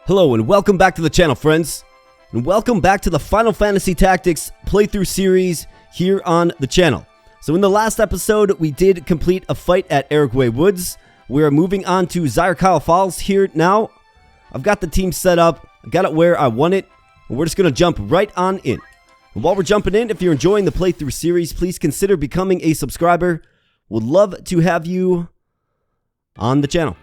Hello and welcome back to the channel, friends. And welcome back to the Final Fantasy Tactics playthrough series here on the channel. So in the last episode, we did complete a fight at Aragway Woods. We're moving on to Zirekile Falls here now. I've got the team set up. I got it where I want it. And we're just going to jump right on in. And while we're jumping in, if you're enjoying the playthrough series, please consider becoming a subscriber. Would love to have you on the channel.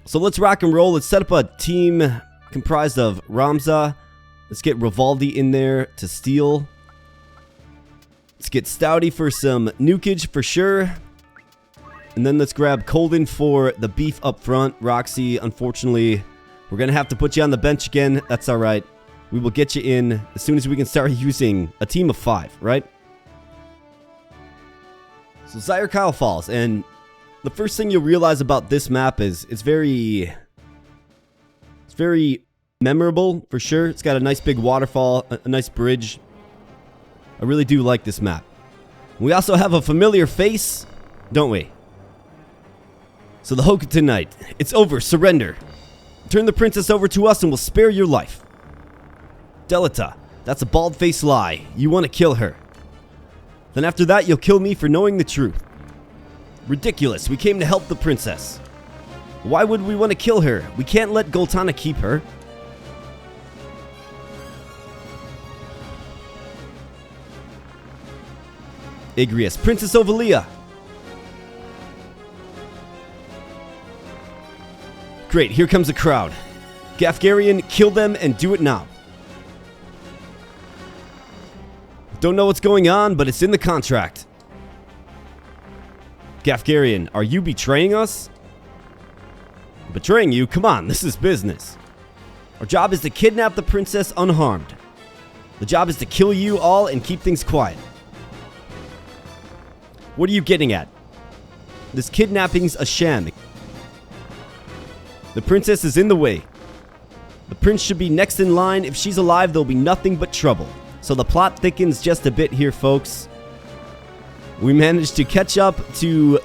So let's rock and roll. Let's set up a team comprised of Ramza. Let's get Rivaldi in there to steal. Let's get Stouty for some nukage for sure. And then let's grab Colden for the beef up front. Roxy, unfortunately, we're going to have to put you on the bench again. That's all right. We will get you in as soon as we can start using a team of 5, right? So Zirekile Falls, and the first thing you'll realize about this map is it's very memorable for sure. It's got a nice big waterfall, a nice bridge. I really do like this map. We also have a familiar face, don't we? So the Hokuton Knight, it's over, surrender. Turn the princess over to us and we'll spare your life. Delita, that's a bald-faced lie. You want to kill her. Then after that, you'll kill me for knowing the truth. Ridiculous, we came to help the princess. Why would we want to kill her? We can't let Goltana keep her. Igrius, Princess Ovalia. Great, here comes a crowd. Gafgarian, kill them and do it now. Don't know what's going on, but it's in the contract. Gafgarian, are you betraying us? Betraying you? Come on, this is business. Our job is to kidnap the princess unharmed. The job is to kill you all and keep things quiet. What are you getting at? This kidnapping's a sham. The princess is in the way. The prince should be next in line. If she's alive, there'll be nothing but trouble. So the plot thickens just a bit here, folks. We managed to catch up to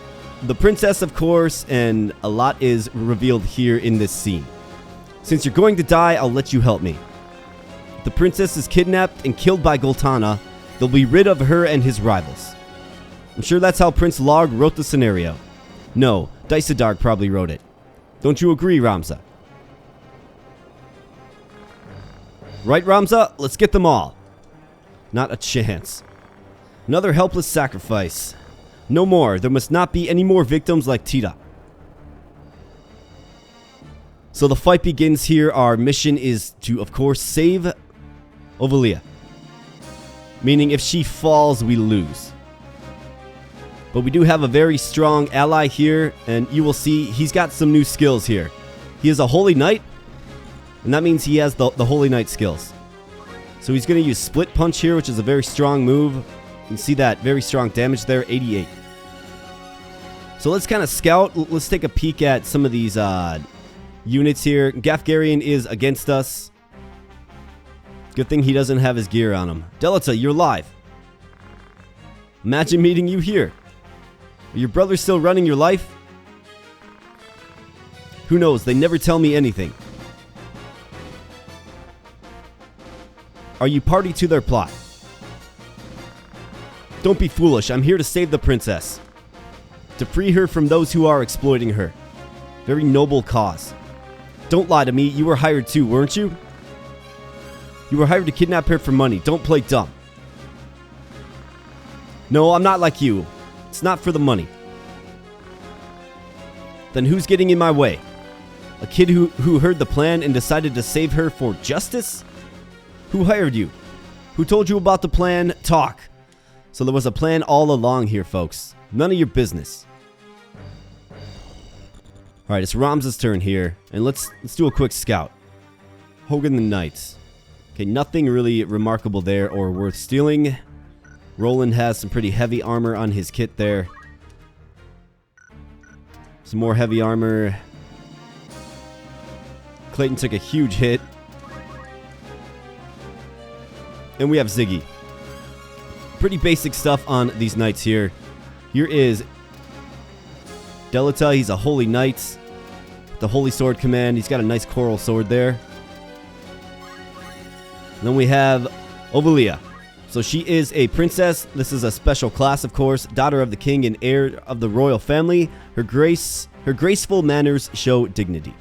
the princess, of course, and a lot is revealed here in this scene. Since you're going to die, I'll let you help me. If the princess is kidnapped and killed by Goltana, they'll be rid of her and his rivals. I'm sure that's how Prince Larg wrote the scenario. No, Daisadarg probably wrote it. Don't you agree, Ramza? Right, Ramza? Let's get them all. Not a chance. Another helpless sacrifice. No more. There must not be any more victims like Tita. So the fight begins here. Our mission is to, of course, save Ovalia. Meaning if she falls, we lose. But we do have a very strong ally here, and you will see he's got some new skills here. He is a Holy Knight, and that means he has the Holy Knight skills. So he's going to use Split Punch here, which is a very strong move. You can see that very strong damage there, 88. So let's kind of scout. Let's take a peek at some of these units here. Gafgarian is against us. Good thing he doesn't have his gear on him. Delita, you're live. Imagine meeting you here. Are your brothers still running your life? Who knows? They never tell me anything. Are you party to their plot? Don't be foolish. I'm here to save the princess. To free her from those who are exploiting her. Very noble cause. Don't lie to me. You were hired too, weren't you? You were hired to kidnap her for money. Don't play dumb. No, I'm not like you. It's not for the money. Then who's getting in my way? A kid who heard the plan and decided to save her for justice? Who hired you? Who told you about the plan? Talk. So there was a plan all along here, folks. None of your business. Alright, it's Ramza's turn here. And let's do a quick scout. Hogan the Knights. Okay, nothing really remarkable there or worth stealing. Roland has some pretty heavy armor on his kit there. Some more heavy armor. Clayton took a huge hit. And we have Ziggy. Pretty basic stuff on these knights here. Here is Delita. He's a Holy Knight. the Holy Sword command. He's got a nice coral sword there. And then we have Ivalice. So she is a princess. This is a special class, of course. Daughter of the king and heir of the royal family. Her graceful manners show dignity.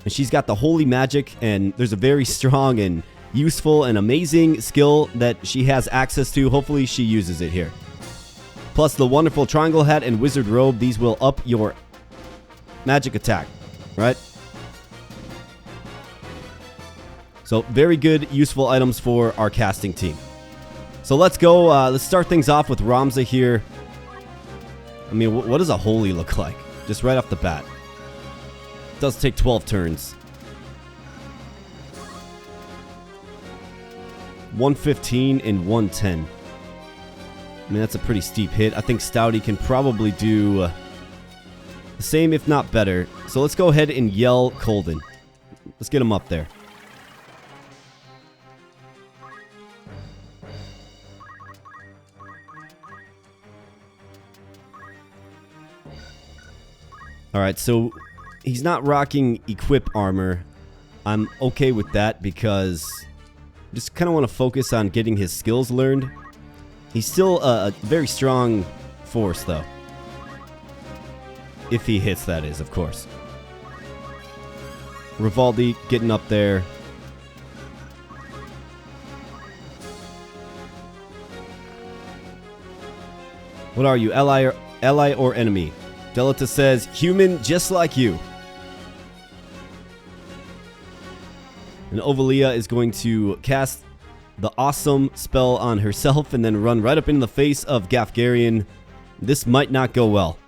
And she's got the holy magic, and there's a very strong and useful and amazing skill that she has access to. Hopefully she uses it here. Plus the wonderful triangle hat and wizard robe. These will up your magic attack, right? So very good, useful items for our casting team. So let's go. Let's start things off with Ramza here. I mean, what does a holy look like? Just right off the bat. It does take 12 turns. 115 and 110. I mean, that's a pretty steep hit. I think Stouty can probably do the same, if not better. So let's go ahead and yell Colden. Let's get him up there. Alright, so he's not rocking equip armor. I'm okay with that because I just kind of want to focus on getting his skills learned. He's still a very strong force, though. If he hits, that is, of course. Rivaldi getting up there. What are you, ally or enemy? Delta says, human just like you. And Ivalice is going to cast the awesome spell on herself and then run right up into the face of Gafgarian. This might not go well.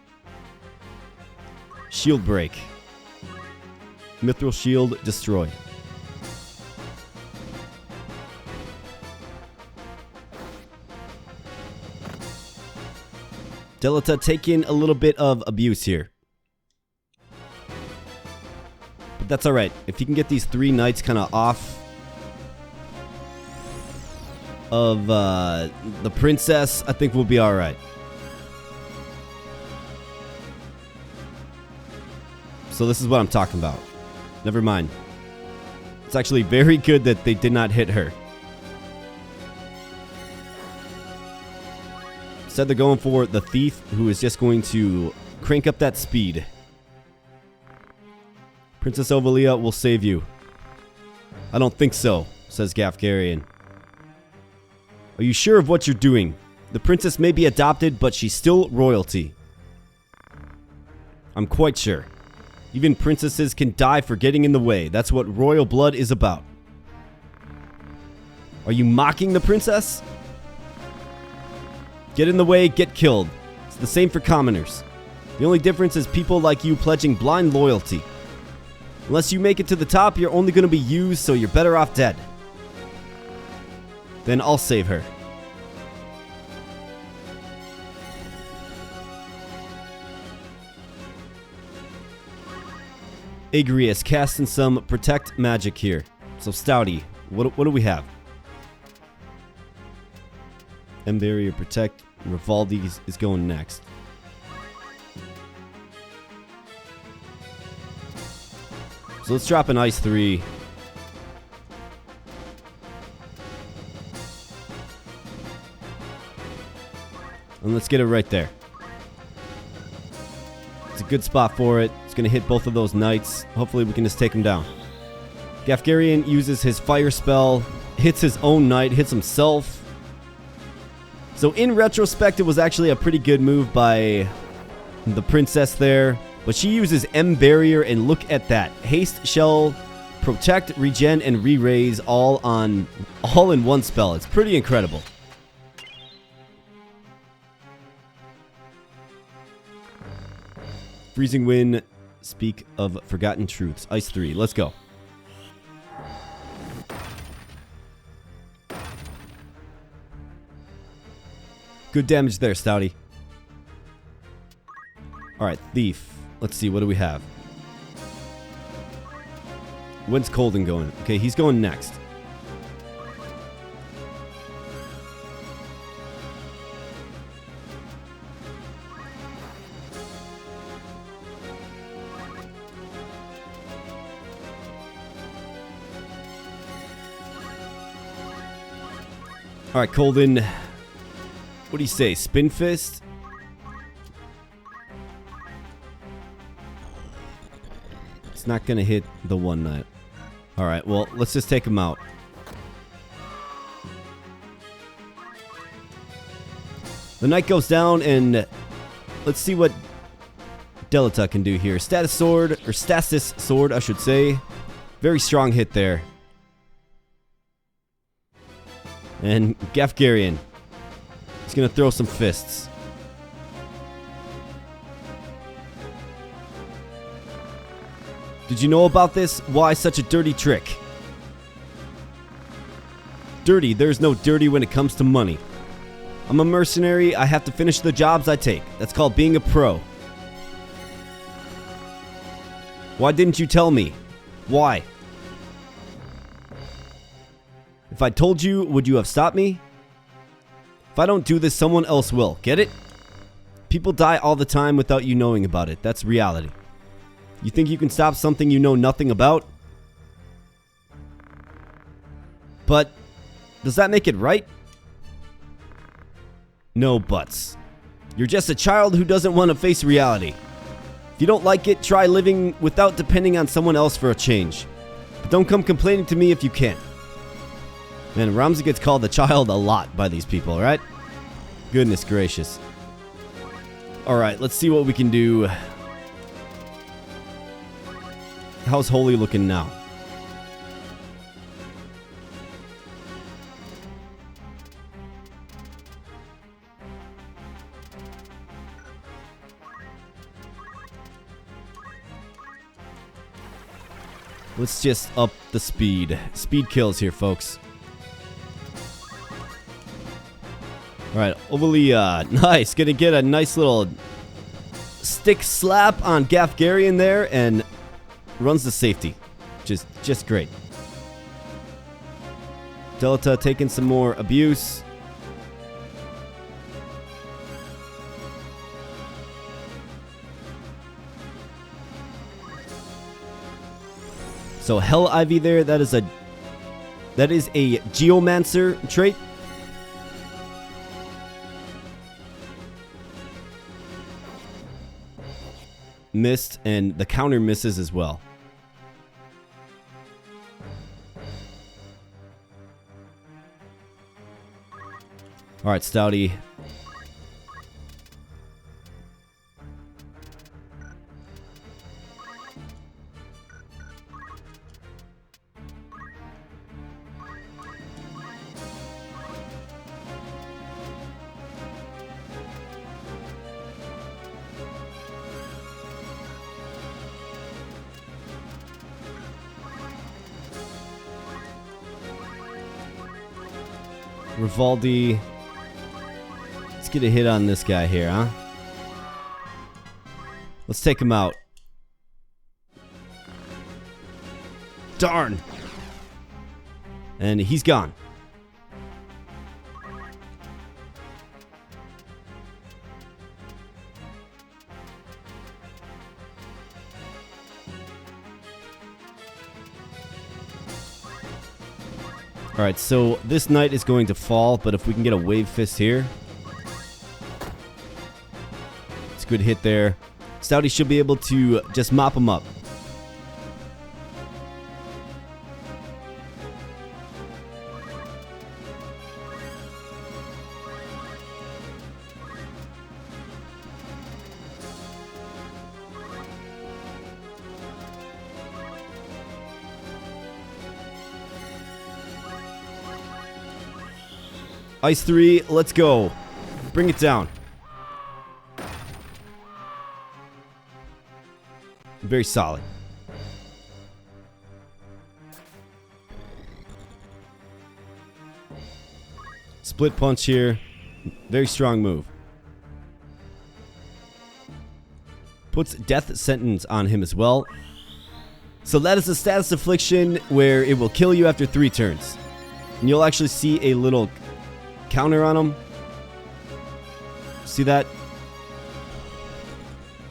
Shield break. Mithril shield destroy. Delta taking a little bit of abuse here. But that's alright. If he can get these 3 knights kind of off of the princess, I think we'll be alright. So this is what I'm talking about. Never mind. It's actually very good that they did not hit her. Instead they're going for the thief, who is just going to crank up that speed. Princess Ivalice will save you. I don't think so, says Gafgarian. Are you sure of what you're doing? The princess may be adopted, but she's still royalty. I'm quite sure. Even princesses can die for getting in the way. That's what royal blood is about. Are you mocking the princess? Get in the way, get killed. It's the same for commoners. The only difference is people like you pledging blind loyalty. Unless you make it to the top, you're only going to be used, so you're better off dead. Then I'll save her. Agrius casting some protect magic here. So Stouty, what do we have? M-Barrier protect. Rivaldi is going next. So let's drop an ice 3. And let's get it right there. It's a good spot for it. It's going to hit both of those knights. Hopefully we can just take him down. Gafgarian uses his fire spell, hits his own knight, hits himself. So in retrospect, it was actually a pretty good move by the princess there. But she uses M-Barrier, and look at that. Haste, Shell, Protect, Regen, and Re-Raise all in one spell. It's pretty incredible. Freezing Wind, speak of forgotten truths. Ice 3, let's go. Good damage there, Stouty. Alright, Thief. Let's see, what do we have? When's Colden going? Okay, he's going next. Alright, Colden. What do you say? Spin fist? It's not gonna hit the one knight. Alright, well, let's just take him out. The knight goes down, and let's see what Delta can do here. Status sword, or stasis sword, I should say. Very strong hit there. And Gafgarian. He's gonna throw some fists. Did you know about this? Why such a dirty trick? Dirty. There's no dirty when it comes to money. I'm a mercenary. I have to finish the jobs I take. That's called being a pro. Why didn't you tell me? Why? If I told you, would you have stopped me? If I don't do this, someone else will. Get it? People die all the time without you knowing about it. That's reality. You think you can stop something you know nothing about? But does that make it right? No buts. You're just a child who doesn't want to face reality. If you don't like it, try living without depending on someone else for a change. But don't come complaining to me if you can't. Man, Ramza gets called a child a lot by these people, right? Goodness gracious. Alright, let's see what we can do. How's Holy looking now? Let's just up the speed. Speed kills here, folks. Alright, Ovalia, nice. Gonna get a nice little stick slap on Gafgarian there and runs the safety. Just great. Delta taking some more abuse. So Hell Ivy there, that is a Geomancer trait. Missed, and the counter misses as well. Alright, Stouty. Rivaldi. Let's get a hit on this guy here, huh? Let's take him out. Darn! And he's gone. Alright, so this knight is going to fall, but if we can get a wave fist here. It's a good hit there. Stouty should be able to just mop him up. Ice 3, let's go. Bring it down. Very solid. Split punch here. Very strong move. Puts death sentence on him as well. So that is a status affliction where it will kill you after 3 turns. And you'll actually see a little counter on him. See that?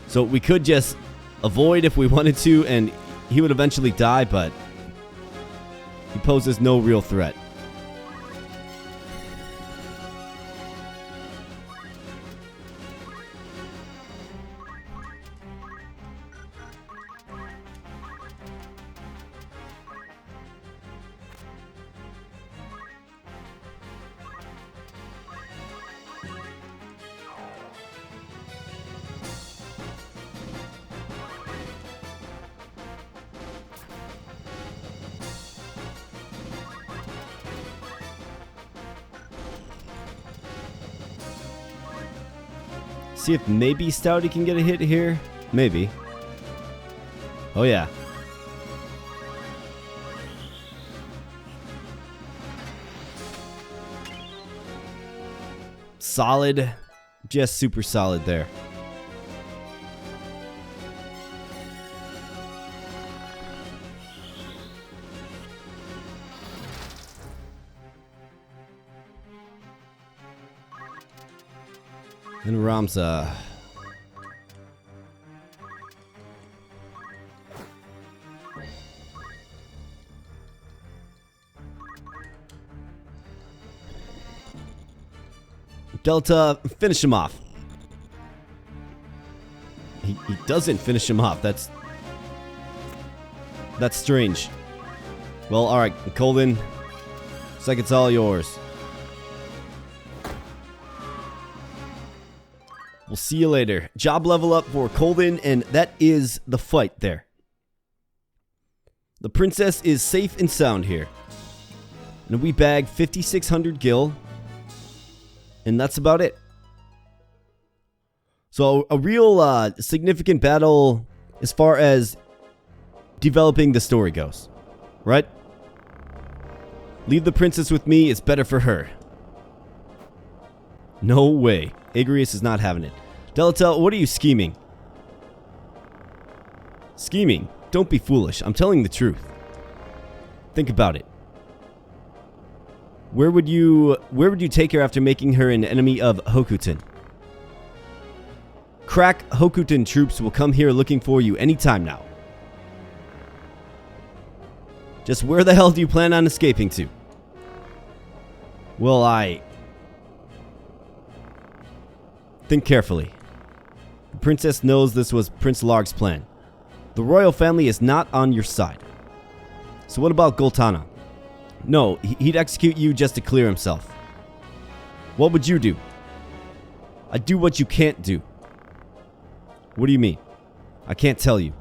So we could just avoid if we wanted to, and he would eventually die, but he poses no real threat. See if maybe Stouty can get a hit here. Maybe. Oh yeah. Solid. Just super solid there. And Ramza. Delta, finish him off. He doesn't finish him off. That's strange. Well, alright, Colden. Looks like it's all yours. We'll see you later. Job level up for Colden, and that is the fight there. The princess is safe and sound here. And we bag 5,600 gil. And that's about it. So a real significant battle as far as developing the story goes. Right? Leave the princess with me. It's better for her. No way. Agrius is not having it. Delta, what are you scheming? Scheming? Don't be foolish. I'm telling the truth. Think about it. Where would you take her after making her an enemy of Hokuton? Crack Hokuton troops will come here looking for you anytime now. Just where the hell do you plan on escaping to? Well, think carefully. The princess knows this was Prince Larg's plan. The royal family is not on your side. So what about Goltana? No, he'd execute you just to clear himself. What would you do? I'd do what you can't do. What do you mean? I can't tell you.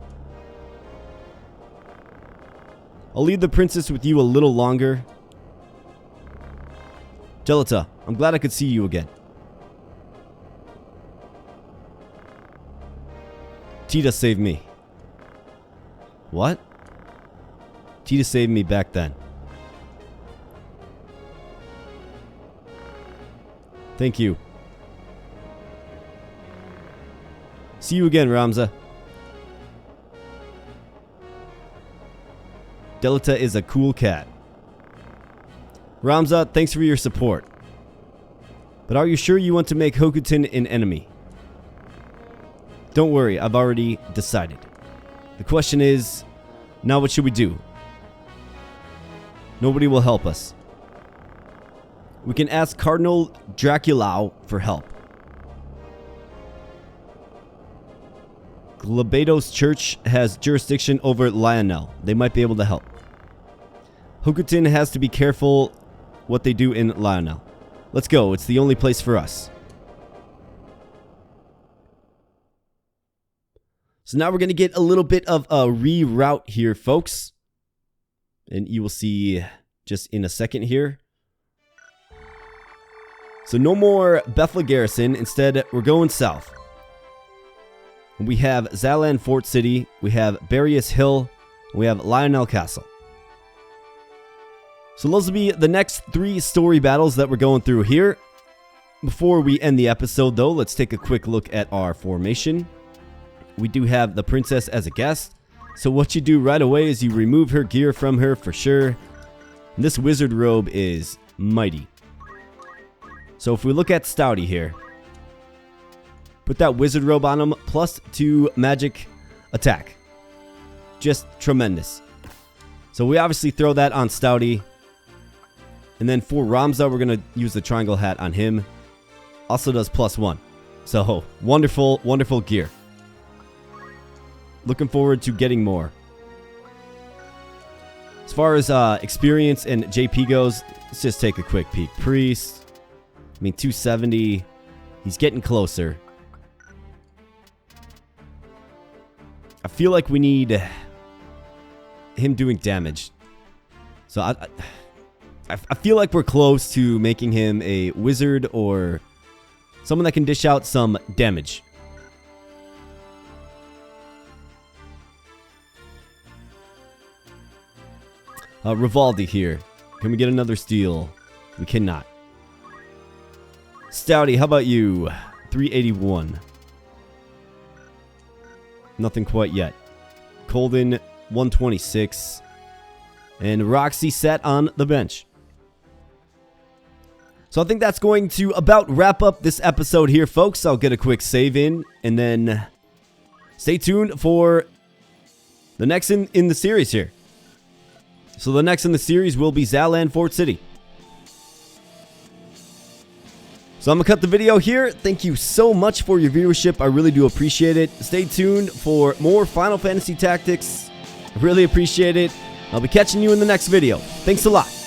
I'll leave the princess with you a little longer. Gelata, I'm glad I could see you again. Tita saved me. What? Tita saved me back then. Thank you. See you again, Ramza. Delta is a cool cat. Ramza, thanks for your support. But are you sure you want to make Hokuton an enemy? Don't worry, I've already decided. The question is, now what should we do? Nobody will help us. We can ask Cardinal Draculao for help. Glabados Church has jurisdiction over Lionel. They might be able to help. Hokuton has to be careful what they do in Lionel. Let's go. It's the only place for us. So now we're going to get a little bit of a reroute here, folks. And you will see just in a second here. So no more Bethla Garrison. Instead, we're going south. We have Zalan Fort City. We have Barrius Hill. We have Lionel Castle. So those will be the next 3 story battles that we're going through here. Before we end the episode, though, let's take a quick look at our formation. We do have the princess as a guest. So what you do right away is you remove her gear from her for sure. And this wizard robe is mighty. So if we look at Stouty here, put that wizard robe on him, plus 2 magic attack. Just tremendous. So we obviously throw that on Stouty. And then for Ramza, we're going to use the triangle hat on him. Also does +1. So wonderful, wonderful gear. Looking forward to getting more. As far as experience and JP goes, let's just take a quick peek. Priest. I mean, 270. He's getting closer. I feel like we need him doing damage. So I feel like we're close to making him a wizard or Someone that can dish out some damage. Rivaldi here. Can we get another steal? We cannot. Stouty, how about you? 381. Nothing quite yet. Colden, 126. And Roxy sat on the bench. So I think that's going to about wrap up this episode here, folks. I'll get a quick save in, and then stay tuned for the next in the series here. So the next in the series will be Zalan Fort City. So I'm going to cut the video here. Thank you so much for your viewership. I really do appreciate it. Stay tuned for more Final Fantasy Tactics. I really appreciate it. I'll be catching you in the next video. Thanks a lot.